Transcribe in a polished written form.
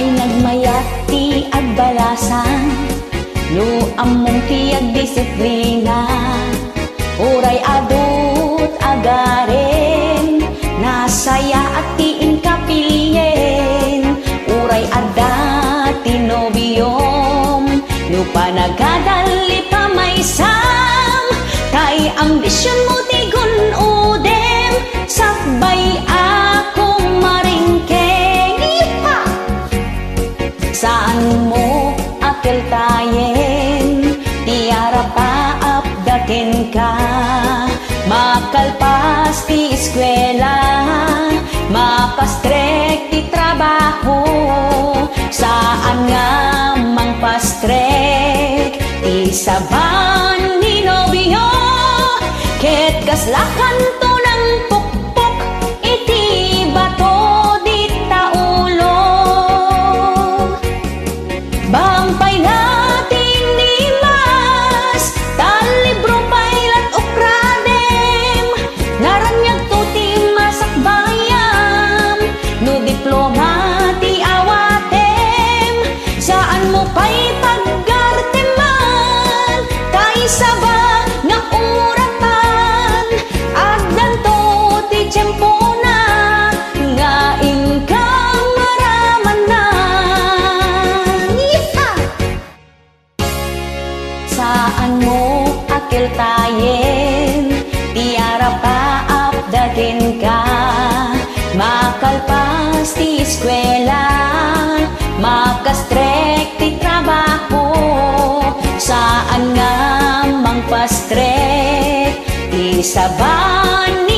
ay nagmayat ti agbalasan, no among ti agdisiplina. Uray adut agaren, nasaya at tiin kapiyen. Uray adda tinobiyom, no panagadali pa may sam. Kay ambisyon mo ti gunudem, sakbay akong maringkeng. Saan mo akil tayen, tiara pa apdaken ka. Makalpas ti eskwela, mapastrek ti trabaho. Saan nga mangpastrek ti saban ni nobyo. Ket kaslakan to ng pukpok, iti bato di taulo. Bangpay natin ni mas, talibro pailat ukradem. Naranyag to ti masakbayam, no diploma ti awatem. Saan mo pa'y paggarteman, kay saba nga uratan. Agdan to ti tiyempo na, nga ingkang maramanan. Saan mo akil tayen, tiara pa apdaken ka. Makalpas ti eskwela, makastrek ti trabaho. Saan nga mangpastrek ti saban